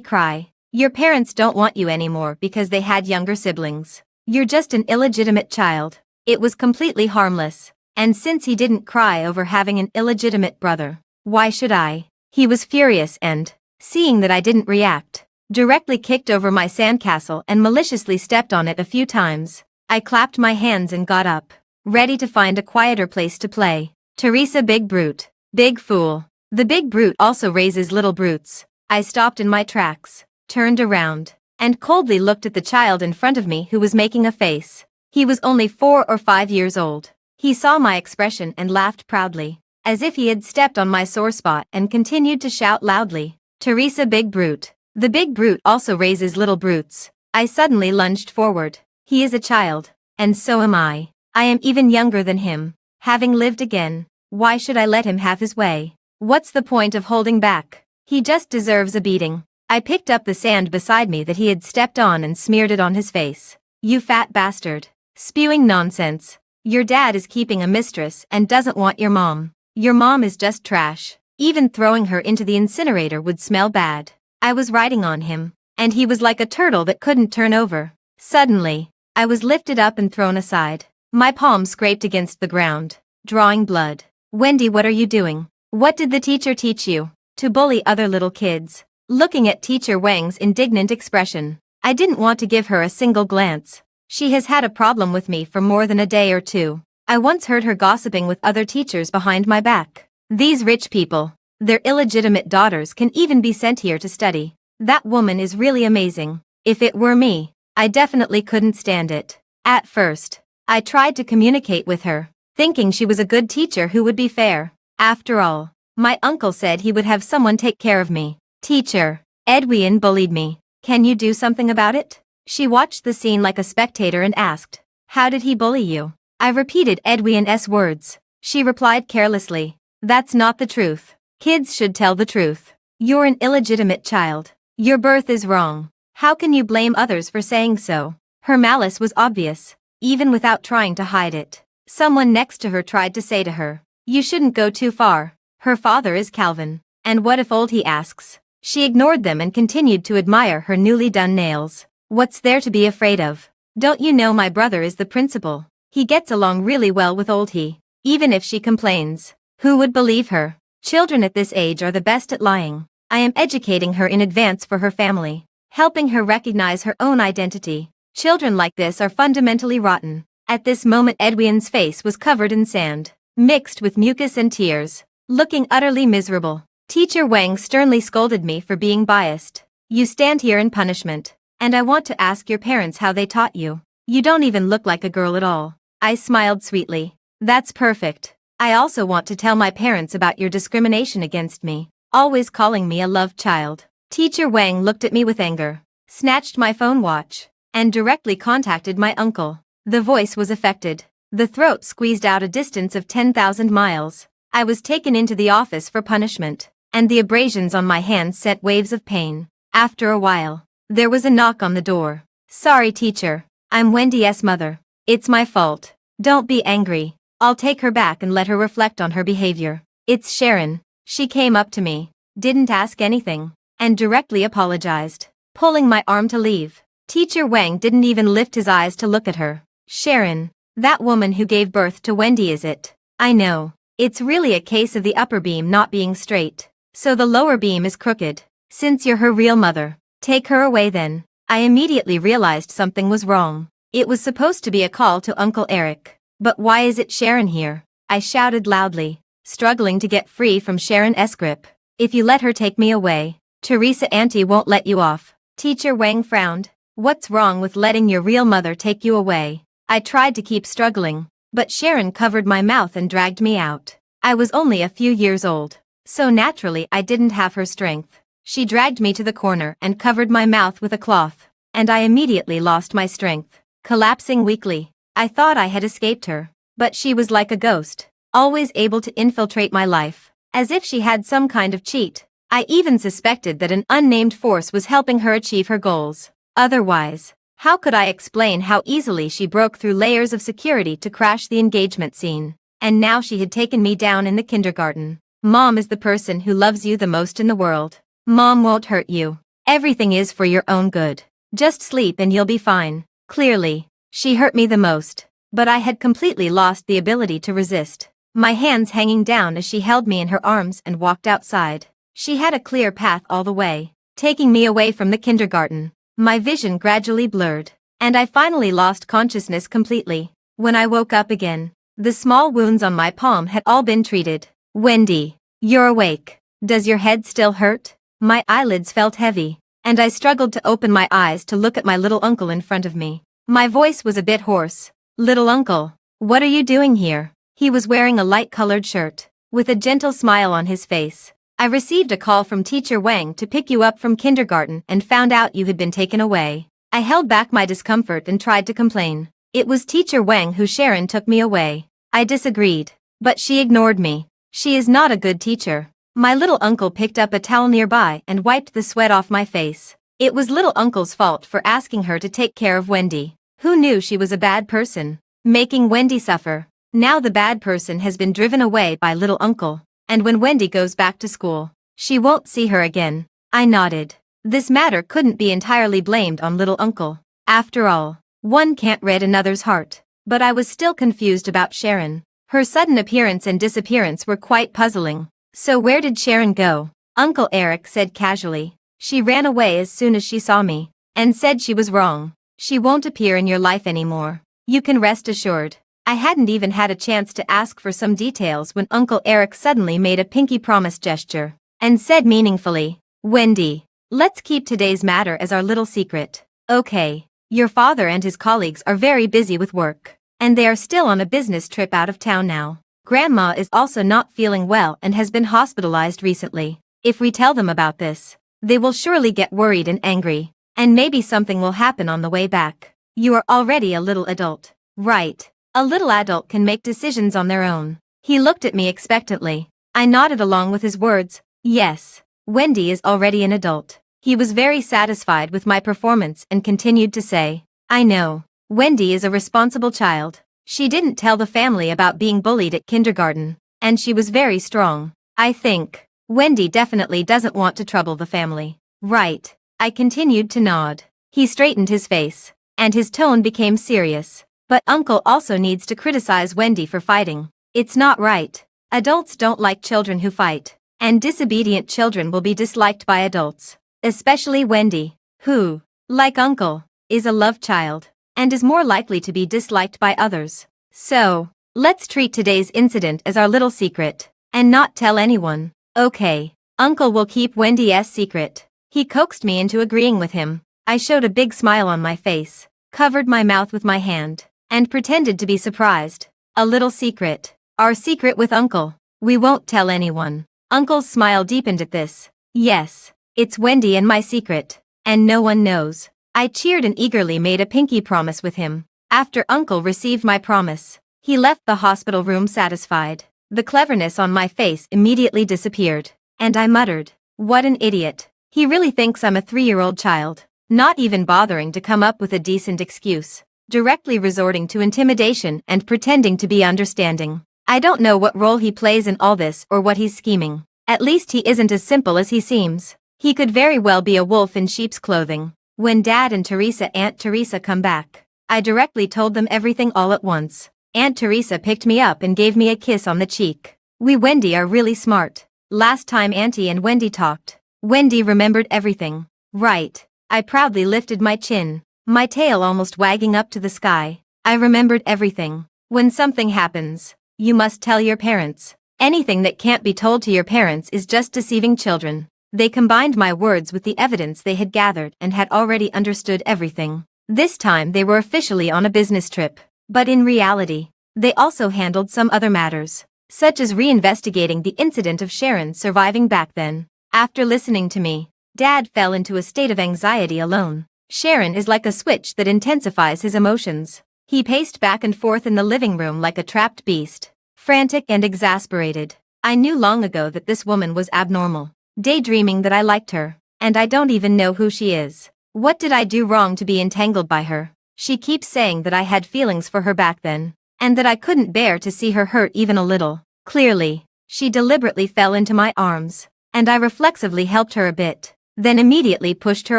S1: cry. Your parents don't want you anymore because they had younger siblings. You're just an illegitimate child. It was completely harmless. And since he didn't cry over having an illegitimate brother, why should I? He was furious and, seeing that I didn't react, directly kicked over my sandcastle and maliciously stepped on it a few times. I clapped my hands and got up, ready to find a quieter place to play. Teresa, big brute. Big fool. The big brute also raises little brutes. I stopped in my tracks, turned around, and coldly looked at the child in front of me who was making a face. He was only 4 or 5 years old. He saw my expression and laughed proudly, as if he had stepped on my sore spot, and continued to shout loudly, Teresa, big brute. The big brute also raises little brutes. I suddenly lunged forward. He is a child, and so am I. I am even younger than him. Having lived again, why should I let him have his way? What's the point of holding back? He just deserves a beating. I picked up the sand beside me that he had stepped on and smeared it on his face. You fat bastard. Spewing nonsense. Your dad is keeping a mistress and doesn't want your mom. Your mom is just trash. Even throwing her into the incinerator would smell bad. I was riding on him, and he was like a turtle that couldn't turn over. Suddenly, I was lifted up and thrown aside. My palm scraped against the ground, drawing blood. Wendy, what are you doing? What did the teacher teach you? To bully other little kids. Looking at Teacher Wang's indignant expression, I didn't want to give her a single glance. She has had a problem with me for more than a day or two. I once heard her gossiping with other teachers behind my back. These rich people, their illegitimate daughters can even be sent here to study. That woman is really amazing. If it were me, I definitely couldn't stand it. At first, I tried to communicate with her, thinking she was a good teacher who would be fair. After all, my uncle said he would have someone take care of me. Teacher, Edwin bullied me. Can you do something about it? She watched the scene like a spectator and asked, how did he bully you? I repeated Edwin's words. She replied carelessly, that's not the truth. Kids should tell the truth. You're an illegitimate child. Your birth is wrong. How can you blame others for saying so? Her malice was obvious, even without trying to hide it. Someone next to her tried to say to her, you shouldn't go too far. Her father is Calvin. And what if old, he asks? She ignored them and continued to admire her newly done nails. What's there to be afraid of? Don't you know my brother is the principal? He gets along really well with old he. Even if she complains, who would believe her? Children at this age are the best at lying. I am educating her in advance for her family, helping her recognize her own identity. Children like this are fundamentally rotten. At this moment Edwin's face was covered in sand, mixed with mucus and tears, looking utterly miserable. Teacher Wang sternly scolded me for being biased. You stand here in punishment. And I want to ask your parents how they taught you. You don't even look like a girl at all. I smiled sweetly. That's perfect. I also want to tell my parents about your discrimination against me, always calling me a love child. Teacher Wang looked at me with anger, snatched my phone watch, and directly contacted my uncle. The voice was affected. The throat squeezed out a distance of 10,000 miles. I was taken into the office for punishment, and the abrasions on my hands sent waves of pain. After a while, there was a knock on the door. Sorry, teacher. I'm Wendy's mother. It's my fault. Don't be angry. I'll take her back and let her reflect on her behavior. It's Sharon. She came up to me, didn't ask anything, and directly apologized, pulling my arm to leave. Teacher Wang didn't even lift his eyes to look at her. Sharon, that woman who gave birth to Wendy, is it? I know. It's really a case of the upper beam not being straight, so the lower beam is crooked. Since you're her real mother, take her away then. I immediately realized something was wrong. It was supposed to be a call to Uncle Eric. But why is it Sharon here? I shouted loudly, struggling to get free from Sharon's grip. If you let her take me away, Teresa Auntie won't let you off. Teacher Wang frowned. What's wrong with letting your real mother take you away? I tried to keep struggling, but Sharon covered my mouth and dragged me out. I was only a few years old, so naturally I didn't have her strength. She dragged me to the corner and covered my mouth with a cloth, and I immediately lost my strength, collapsing weakly. I thought I had escaped her, but she was like a ghost, always able to infiltrate my life, as if she had some kind of cheat. I even suspected that an unnamed force was helping her achieve her goals. Otherwise, how could I explain how easily she broke through layers of security to crash the engagement scene? and now she had taken me down in the kindergarten. Mom is the person who loves you the most in the world. Mom won't hurt you. Everything is for your own good. Just sleep and you'll be fine. Clearly, she hurt me the most, but I had completely lost the ability to resist. My hands hanging down as she held me in her arms and walked outside. She had a clear path all the way, taking me away from the kindergarten. My vision gradually blurred, and I finally lost consciousness completely. When I woke up again, the small wounds on my palm had all been treated. Wendy, you're awake. Does your head still hurt? My eyelids felt heavy, and I struggled to open my eyes to look at my little uncle in front of me. My voice was a bit hoarse. Little uncle, what are you doing here? He was wearing a light-colored shirt, with a gentle smile on his face. I received a call from Teacher Wang to pick you up from kindergarten and found out you had been taken away. I held back my discomfort and tried to complain. It was Teacher Wang who Sharon took me away. I disagreed, but she ignored me. She is not a good teacher. My little uncle picked up a towel nearby and wiped the sweat off my face. It was little uncle's fault for asking her to take care of Wendy. Who knew she was a bad person, making Wendy suffer? Now the bad person has been driven away by little uncle, and when Wendy goes back to school, she won't see her again. I nodded. This matter couldn't be entirely blamed on little uncle. After all, one can't read another's heart. But I was still confused about Sharon. Her sudden appearance and disappearance were quite puzzling. So where did Sharon go? Uncle Eric said casually. She ran away as soon as she saw me, and said she was wrong. She won't appear in your life anymore. You can rest assured. I hadn't even had a chance to ask for some details when Uncle Eric suddenly made a pinky promise gesture, and said meaningfully, Wendy, let's keep today's matter as our little secret. Okay, your father and his colleagues are very busy with work, and they are still on a business trip out of town now. Grandma is also not feeling well and has been hospitalized recently. If we tell them about this, they will surely get worried and angry, and maybe something will happen on the way back. You are already a little adult, right? A little adult can make decisions on their own. He looked at me expectantly. I nodded along with his words. Yes, Wendy is already an adult. He was very satisfied with my performance and continued to say, I know. Wendy is a responsible child. She didn't tell the family about being bullied at kindergarten, and she was very strong. I think Wendy definitely doesn't want to trouble the family. Right. I continued to nod. He straightened his face, and his tone became serious. But Uncle also needs to criticize Wendy for fighting. It's not right. Adults don't like children who fight, and disobedient children will be disliked by adults. Especially Wendy, who, like Uncle, is a love child, and is more likely to be disliked by others. So, let's treat today's incident as our little secret, and not tell anyone. Okay, Uncle will keep Wendy's secret. He coaxed me into agreeing with him. I showed a big smile on my face, covered my mouth with my hand, and pretended to be surprised. A little secret. Our secret with Uncle. We won't tell anyone. Uncle's smile deepened at this. Yes, it's Wendy and my secret, and no one knows. I cheered and eagerly made a pinky promise with him. After Uncle received my promise, he left the hospital room satisfied. The cleverness on my face immediately disappeared, and I muttered, what an idiot. He really thinks I'm a 3-year-old child, not even bothering to come up with a decent excuse. Directly resorting to intimidation and pretending to be understanding. I don't know what role he plays in all this or what he's scheming. At least he isn't as simple as he seems. He could very well be a wolf in sheep's clothing. When Dad and Aunt Teresa come back, I directly told them everything all at once. Aunt Teresa picked me up and gave me a kiss on the cheek. We Wendy are really smart. Last time Auntie and Wendy talked, Wendy remembered everything. Right. I proudly lifted my chin, my tail almost wagging up to the sky. I remembered everything. When something happens, you must tell your parents. Anything that can't be told to your parents is just deceiving children. They combined my words with the evidence they had gathered and had already understood everything. This time they were officially on a business trip. But in reality, they also handled some other matters, such as reinvestigating the incident of Sharon surviving back then. After listening to me, Dad fell into a state of anxiety alone. Sharon is like a switch that intensifies his emotions. He paced back and forth in the living room like a trapped beast, frantic and exasperated. I knew long ago that this woman was abnormal, daydreaming that I liked her, and I don't even know who she is. What did I do wrong to be entangled by her? She keeps saying that I had feelings for her back then. and that I couldn't bear to see her hurt even a little. Clearly, she deliberately fell into my arms, and I reflexively helped her a bit, then immediately pushed her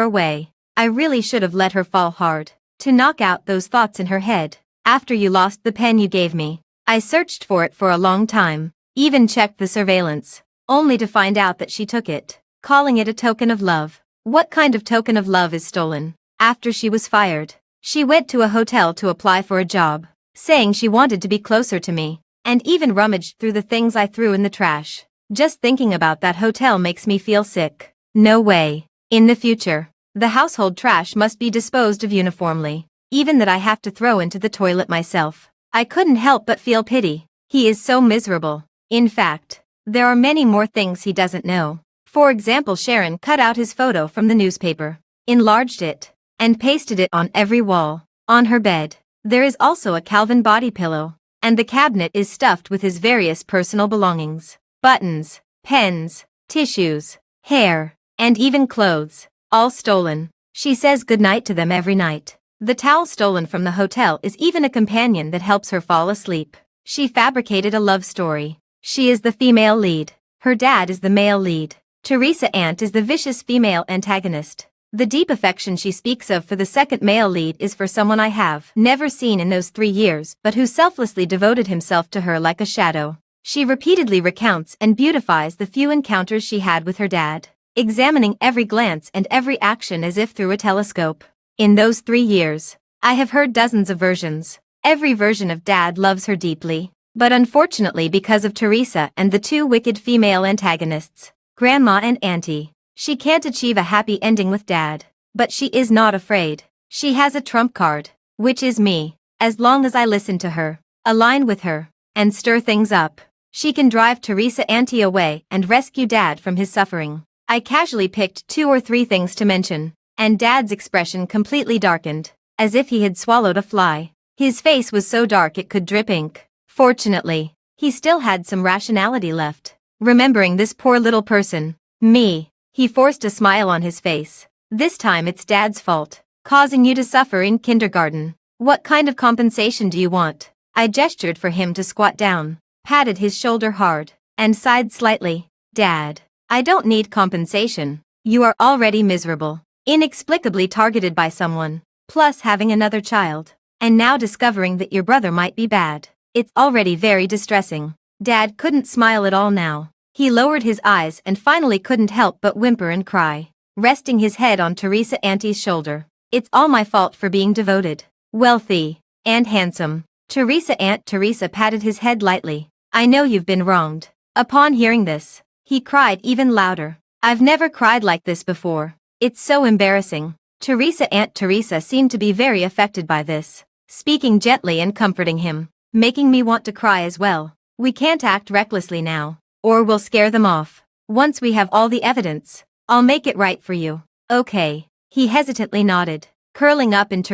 S1: away. I really should have let her fall hard, to knock out those thoughts in her head. After you lost the pen you gave me, I searched for it for a long time, even checked the surveillance, only to find out that she took it, calling it a token of love. What kind of token of love is stolen? After she was fired, she went to a hotel to apply for a job, saying she wanted to be closer to me, and even rummaged through the things I threw in the trash. Just thinking about that hotel makes me feel sick. No way. In the future, the household trash must be disposed of uniformly, even that I have to throw into the toilet myself. I couldn't help but feel pity. He is so miserable. In fact, there are many more things he doesn't know. For example, Sharon cut out his photo from the newspaper, enlarged it, and pasted it on every wall. On her bed, there is also a Calvin body pillow, and the cabinet is stuffed with his various personal belongings. Buttons, pens, tissues, hair, and even clothes, all stolen. She says goodnight to them every night. The towel stolen from the hotel is even a companion that helps her fall asleep. She fabricated a love story. She is the female lead. Her dad is the male lead. Teresa Ant is the vicious female antagonist. The deep affection she speaks of for the second male lead is for someone I have never seen in those 3 years but who selflessly devoted himself to her like a shadow. She repeatedly recounts and beautifies the few encounters she had with her dad, examining every glance and every action as if through a telescope. In those 3 years, I have heard dozens of versions. Every version of Dad loves her deeply, but unfortunately because of Teresa and the 2 wicked female antagonists, Grandma and Auntie, she can't achieve a happy ending with Dad. But she is not afraid. She has a trump card, which is me. As long as I listen to her, align with her, and stir things up, she can drive Teresa Auntie away and rescue Dad from his suffering. I casually picked 2 or 3 things to mention, and Dad's expression completely darkened, as if he had swallowed a fly. His face was so dark it could drip ink. Fortunately, he still had some rationality left. Remembering this poor little person, me, he forced a smile on his face. This time it's Dad's fault, causing you to suffer in kindergarten. What kind of compensation do you want? I gestured for him to squat down, patted his shoulder hard, and sighed slightly. Dad, I don't need compensation. You are already miserable, inexplicably targeted by someone, plus having another child, and now discovering that your brother might be bad. It's already very distressing. Dad couldn't smile at all now. He lowered his eyes and finally couldn't help but whimper and cry, resting his head on Teresa Auntie's shoulder. It's all my fault for being devoted, wealthy, and handsome. Aunt Teresa patted his head lightly. I know you've been wronged. Upon hearing this, he cried even louder. I've never cried like this before. It's so embarrassing. Aunt Teresa seemed to be very affected by this, speaking gently and comforting him, making me want to cry as well. We can't act recklessly now, or we'll scare them off. Once we have all the evidence, I'll make it right for you. Okay. He hesitantly nodded, curling up in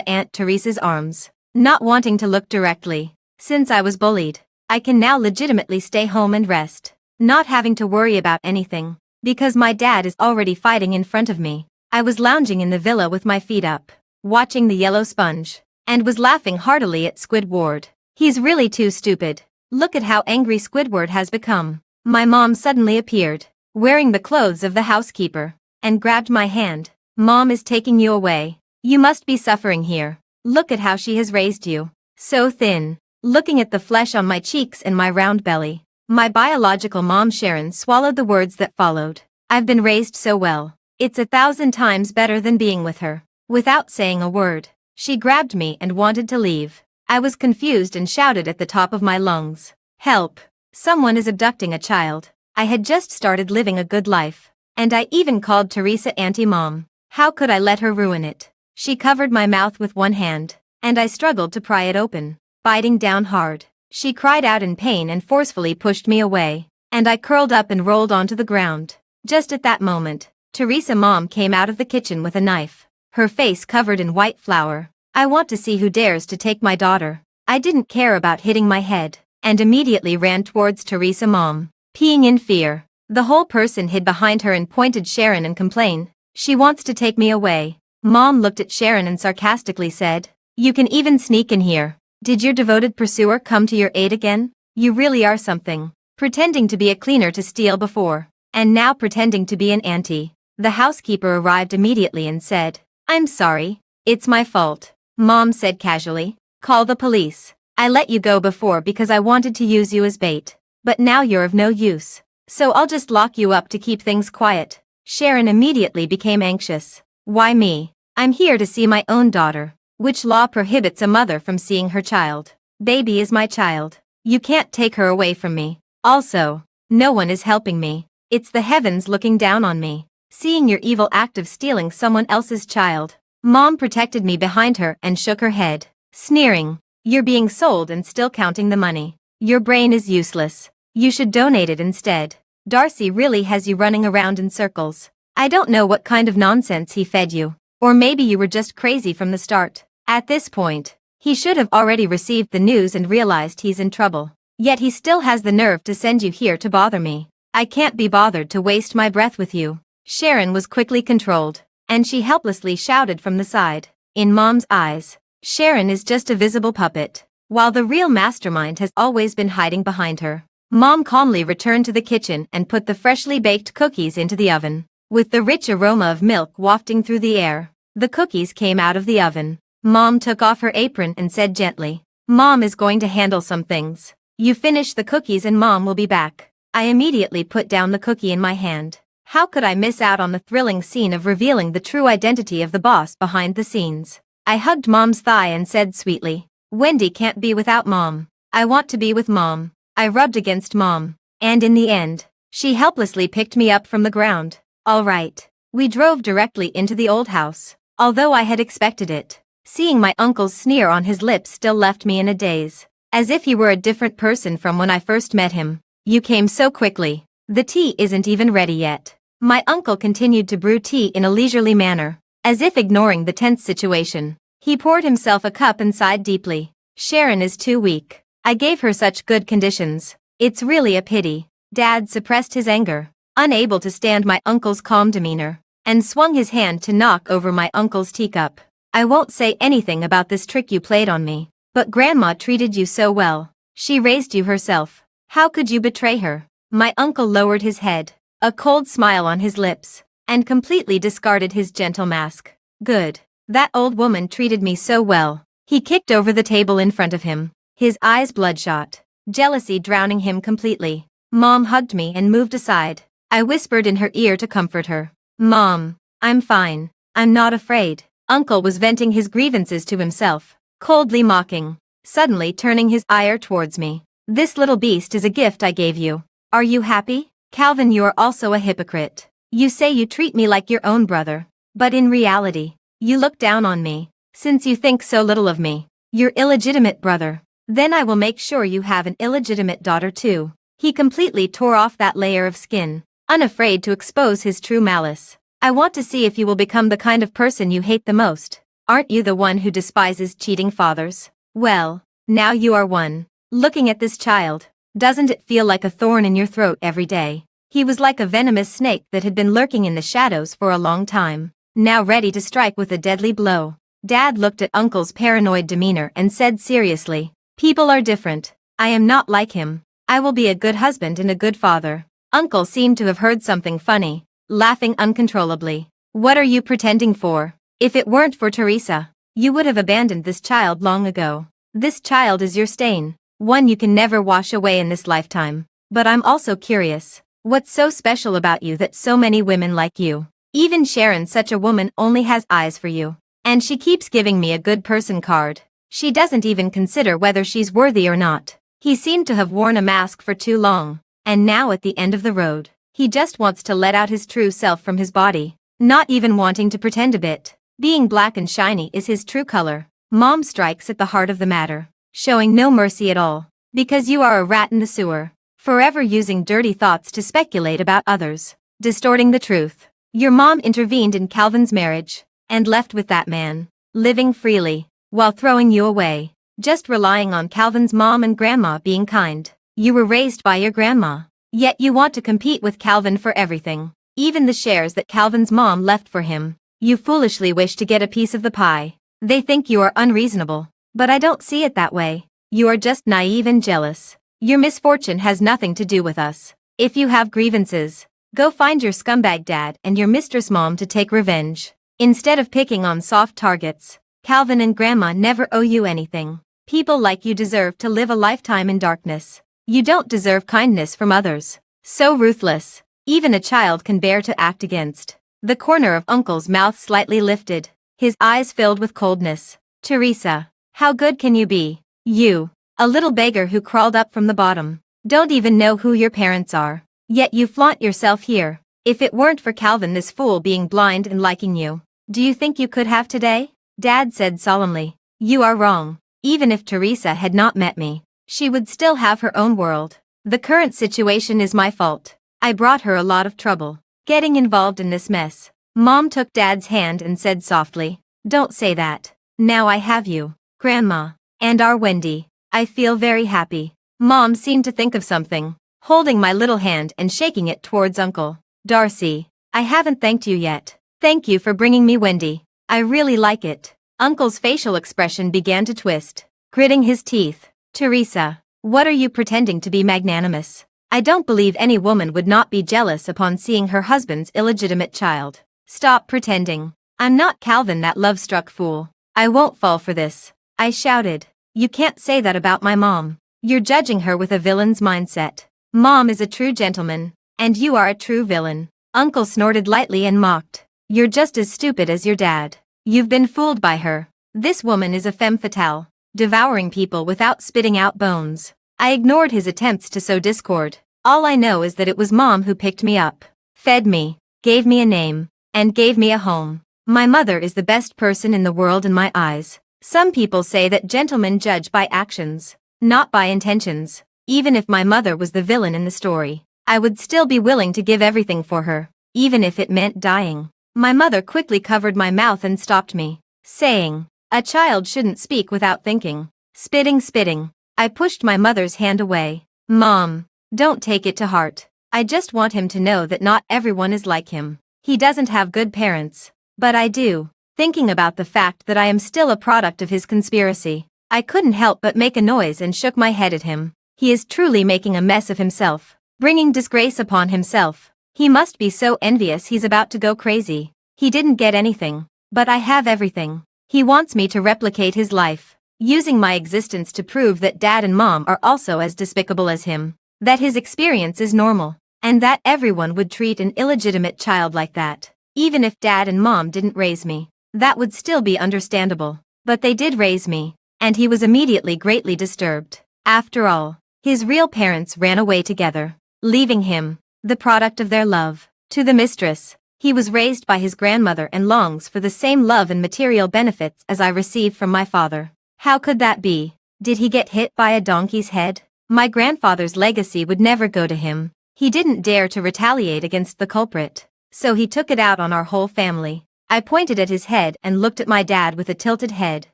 S1: Aunt Teresa's arms, not wanting to look directly. Since I was bullied, I can now legitimately stay home and rest, not having to worry about anything, because my dad is already fighting in front of me. I was lounging in the villa with my feet up, watching the yellow sponge, and was laughing heartily at Squidward. He's really too stupid. Look at how angry Squidward has become. My mom suddenly appeared, wearing the clothes of the housekeeper, and grabbed my hand. Mom is taking you away. You must be suffering here. Look at how she has raised you. So thin. Looking at the flesh on my cheeks and my round belly, my biological mom Sharon swallowed the words that followed. I've been raised so well. It's 1,000 times better than being with her. Without saying a word, she grabbed me and wanted to leave. I was confused and shouted at the top of my lungs. Help! Someone is abducting a child. I had just started living a good life, and I even called Teresa Auntie Mom. How could I let her ruin it? She covered my mouth with one hand, and I struggled to pry it open. Biting down hard, she cried out in pain and forcefully pushed me away, and I curled up and rolled onto the ground. Just at that moment, Teresa Mom came out of the kitchen with a knife, her face covered in white flour. I want to see who dares to take my daughter. I didn't care about hitting my head, and immediately ran towards Teresa Mom, peeing in fear. The whole person hid behind her and pointed Sharon and complained. She wants to take me away. Mom looked at Sharon and sarcastically said, You can even sneak in here. Did your devoted pursuer come to your aid again? You really are something. Pretending to be a cleaner to steal before, and now pretending to be an auntie. The housekeeper arrived immediately and said, "I'm sorry. It's my fault." Mom said casually, "Call the police. I let you go before because I wanted to use you as bait. But now you're of no use. So I'll just lock you up to keep things quiet." Sharon immediately became anxious. "Why me? I'm here to see my own daughter. Which law prohibits a mother from seeing her child? Baby is my child. You can't take her away from me. Also, no one is helping me. It's the heavens looking down on me, seeing your evil act of stealing someone else's child." Mom protected me behind her and shook her head, sneering. "You're being sold and still counting the money. Your brain is useless. You should donate it instead. Darcy really has you running around in circles. I don't know what kind of nonsense he fed you. Or maybe you were just crazy from the start." At this point, he should have already received the news and realized he's in trouble. Yet he still has the nerve to send you here to bother me. "I can't be bothered to waste my breath with you." Sharon was quickly controlled, and she helplessly shouted from the side. In Mom's eyes, Sharon is just a visible puppet, while the real mastermind has always been hiding behind her. Mom calmly returned to the kitchen and put the freshly baked cookies into the oven. With the rich aroma of milk wafting through the air, the cookies came out of the oven. Mom took off her apron and said gently, "Mom is going to handle some things. You finish the cookies and Mom will be back." I immediately put down the cookie in my hand. How could I miss out on the thrilling scene of revealing the true identity of the boss behind the scenes? I hugged Mom's thigh and said sweetly, "Wendy can't be without Mom. I want to be with Mom." I rubbed against Mom, and in the end, she helplessly picked me up from the ground. All right. We drove directly into the old house, although I had expected it. Seeing my uncle's sneer on his lips still left me in a daze, as if he were a different person from when I first met him. "You came so quickly. The tea isn't even ready yet." My uncle continued to brew tea in a leisurely manner, as if ignoring the tense situation. He poured himself a cup and sighed deeply. "Sharon is too weak. I gave her such good conditions. It's really a pity." Dad suppressed his anger, unable to stand my uncle's calm demeanor, and swung his hand to knock over my uncle's teacup. "I won't say anything about this trick you played on me, but Grandma treated you so well. She raised you herself. How could you betray her?" My uncle lowered his head, a cold smile on his lips, and completely discarded his gentle mask. "Good. That old woman treated me so well." He kicked over the table in front of him, his eyes bloodshot, jealousy drowning him completely. Mom hugged me and moved aside. I whispered in her ear to comfort her. "Mom, I'm fine. I'm not afraid." Uncle was venting his grievances to himself, coldly mocking, suddenly turning his ire towards me. "This little beast is a gift I gave you. Are you happy? Calvin, you are also a hypocrite. You say you treat me like your own brother, but in reality, you look down on me, since you think so little of me. Your illegitimate brother. Then I will make sure you have an illegitimate daughter too." He completely tore off that layer of skin, unafraid to expose his true malice. "I want to see if you will become the kind of person you hate the most. Aren't you the one who despises cheating fathers? Well, now you are one. Looking at this child, doesn't it feel like a thorn in your throat every day?" He was like a venomous snake that had been lurking in the shadows for a long time, now ready to strike with a deadly blow. Dad looked at Uncle's paranoid demeanor and said seriously, "People are different. I am not like him. I will be a good husband and a good father." Uncle seemed to have heard something funny, laughing uncontrollably. "What are you pretending for? If it weren't for Teresa, you would have abandoned this child long ago. This child is your stain, one you can never wash away in this lifetime. But I'm also curious, what's so special about you that so many women like you? Even Sharon, such a woman, only has eyes for you. And she keeps giving me a good person card. She doesn't even consider whether she's worthy or not." He seemed to have worn a mask for too long, and now at the end of the road, he just wants to let out his true self from his body, not even wanting to pretend a bit. Being black and shiny is his true color. Mom strikes at the heart of the matter, showing no mercy at all. "Because you are a rat in the sewer, forever using dirty thoughts to speculate about others, distorting the truth. Your mom intervened in Calvin's marriage, and left with that man, living freely, while throwing you away, just relying on Calvin's mom and grandma being kind. You were raised by your grandma, yet you want to compete with Calvin for everything, even the shares that Calvin's mom left for him. You foolishly wish to get a piece of the pie. They think you are unreasonable. But I don't see it that way. You are just naive and jealous. Your misfortune has nothing to do with us. If you have grievances, go find your scumbag dad and your mistress mom to take revenge. Instead of picking on soft targets, Calvin and Grandma never owe you anything. People like you deserve to live a lifetime in darkness. You don't deserve kindness from others. So ruthless. Even a child can bear to act against. The corner of Uncle's mouth slightly lifted, his eyes filled with coldness. Teresa, how good can you be? You, a little beggar who crawled up from the bottom, don't even know who your parents are. Yet you flaunt yourself here. If it weren't for Calvin this fool being blind and liking you, do you think you could have today? Dad said solemnly. You are wrong. Even if Teresa had not met me, she would still have her own world. The current situation is my fault. I brought her a lot of trouble, getting involved in this mess. Mom took Dad's hand and said softly, don't say that. Now I have you, Grandma, and our Wendy. I feel very happy. Mom seemed to think of something, holding my little hand and shaking it towards Uncle. Darcy, I haven't thanked you yet. Thank you for bringing me Wendy. I really like it. Uncle's facial expression began to twist, gritting his teeth. Teresa, what are you pretending to be magnanimous? I don't believe any woman would not be jealous upon seeing her husband's illegitimate child. Stop pretending. I'm not Calvin, that love-struck fool. I won't fall for this. I shouted. You can't say that about my mom. You're judging her with a villain's mindset. Mom is a true gentleman, and you are a true villain. Uncle snorted lightly and mocked. You're just as stupid as your dad. You've been fooled by her. This woman is a femme fatale, devouring people without spitting out bones. I ignored his attempts to sow discord. All I know is that it was Mom who picked me up, fed me, gave me a name, and gave me a home. My mother is the best person in the world in my eyes. Some people say that gentlemen judge by actions, not by intentions. Even if my mother was the villain in the story, I would still be willing to give everything for her, even if it meant dying. My mother quickly covered my mouth and stopped me, saying, a child shouldn't speak without thinking. Spitting. I pushed my mother's hand away. Mom, don't take it to heart. I just want him to know that not everyone is like him. He doesn't have good parents. But I do. Thinking about the fact that I am still a product of his conspiracy, I couldn't help but make a noise and shook my head at him. He is truly making a mess of himself, bringing disgrace upon himself. He must be so envious he's about to go crazy. He didn't get anything, but I have everything. He wants me to replicate his life, using my existence to prove that Dad and Mom are also as despicable as him, that his experience is normal, and that everyone would treat an illegitimate child like that. Even if Dad and Mom didn't raise me, that would still be understandable. But they did raise me, and he was immediately greatly disturbed. After all, his real parents ran away together, leaving him, the product of their love, to the mistress. He was raised by his grandmother and longs for the same love and material benefits as I received from my father. How could that be? Did he get hit by a donkey's head? My grandfather's legacy would never go to him. He didn't dare to retaliate against the culprit, so he took it out on our whole family. I pointed at his head and looked at my dad with a tilted head.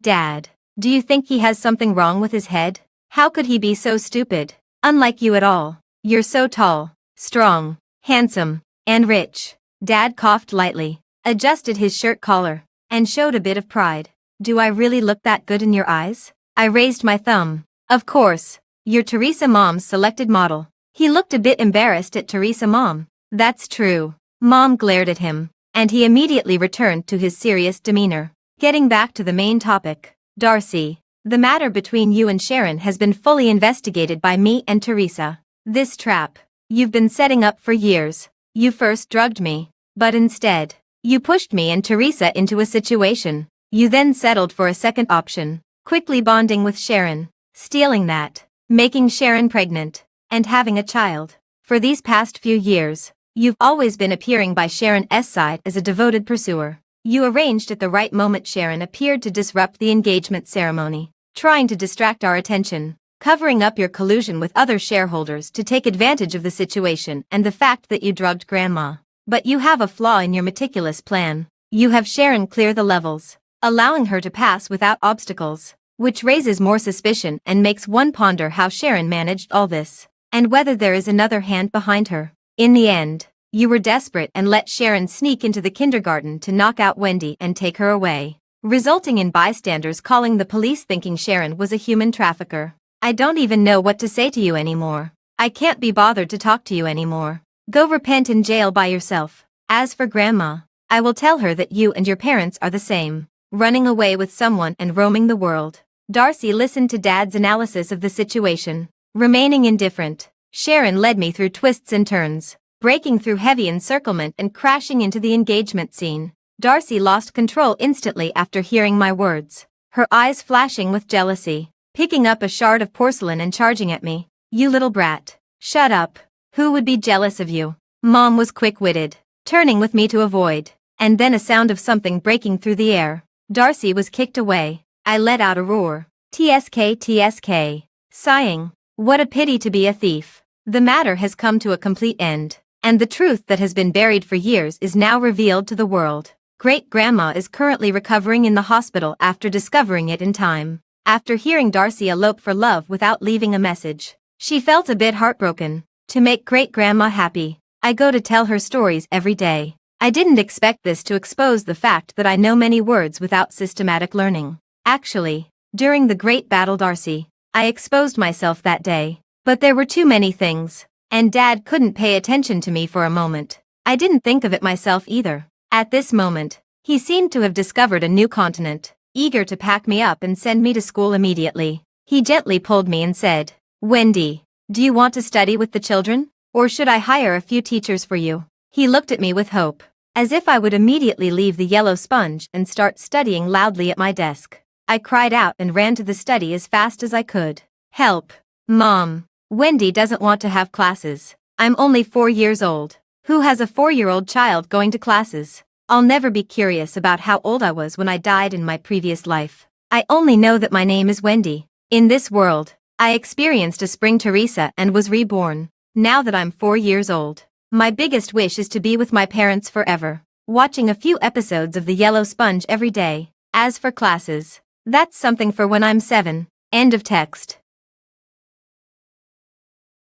S1: Dad, do you think he has something wrong with his head? How could he be so stupid? Unlike you at all. You're so tall, strong, handsome, and rich. Dad coughed lightly, adjusted his shirt collar, and showed a bit of pride. Do I really look that good in your eyes? I raised my thumb. Of course. You're Teresa Mom's selected model. He looked a bit embarrassed at Teresa Mom. That's true. Mom glared at him, and he immediately returned to his serious demeanor. Getting back to the main topic. Darcy, the matter between you and Sharon has been fully investigated by me and Teresa. This trap you've been setting up for years. You first drugged me, but instead, you pushed me and Teresa into a situation. You then settled for a second option, quickly bonding with Sharon, stealing that, making Sharon pregnant, and having a child. For these past few years, you've always been appearing by Sharon's side as a devoted pursuer. You arranged at the right moment Sharon appeared to disrupt the engagement ceremony, trying to distract our attention, covering up your collusion with other shareholders to take advantage of the situation and the fact that you drugged Grandma. But you have a flaw in your meticulous plan. You have Sharon clear the levels, allowing her to pass without obstacles, which raises more suspicion and makes one ponder how Sharon managed all this, and whether there is another hand behind her. In the end, you were desperate and let Sharon sneak into the kindergarten to knock out Wendy and take her away. resulting in bystanders calling the police thinking Sharon was a human trafficker. I don't even know what to say to you anymore. I can't be bothered to talk to you anymore. Go repent in jail by yourself. As for Grandma, I will tell her that you and your parents are the same, running away with someone and roaming the world. Darcy listened to Dad's analysis of the situation, remaining indifferent. Sharon led me through twists and turns, breaking through heavy encirclement and crashing into the engagement scene. Darcy lost control instantly after hearing my words, her eyes flashing with jealousy, picking up a shard of porcelain and charging at me. You little brat. Shut up. Who would be jealous of you? Mom was quick-witted, turning with me to avoid, and then a sound of something breaking through the air. Darcy was kicked away. I let out a roar. TSK, TSK. Sighing. What a pity to be a thief. The matter has come to a complete end, and the truth that has been buried for years is now revealed to the world. Great-grandma is currently recovering in the hospital after discovering it in time. After hearing Darcy elope for love without leaving a message, she felt a bit heartbroken. To make great-grandma happy, I go to tell her stories every day. I didn't expect this to expose the fact that I know many words without systematic learning. Actually, during the Great Battle Darcy, I exposed myself that day. But there were too many things, and Dad couldn't pay attention to me for a moment. I didn't think of it myself either. At this moment, he seemed to have discovered a new continent, eager to pack me up and send me to school immediately. He gently pulled me and said, Wendy, do you want to study with the children? Or should I hire a few teachers for you? He looked at me with hope, as if I would immediately leave the yellow sponge and start studying loudly at my desk. I cried out and ran to the study as fast as I could. Help. Mom. Wendy doesn't want to have classes. I'm only 4 years old. Who has a 4-year-old child going to classes? I'll never be curious about how old I was when I died in my previous life. I only know that my name is Wendy. In this world, I experienced a spring Teresa and was reborn. Now that I'm 4 years old, my biggest wish is to be with my parents forever, watching a few episodes of The Yellow Sponge every day. As for classes, that's something for when I'm 7. End of text.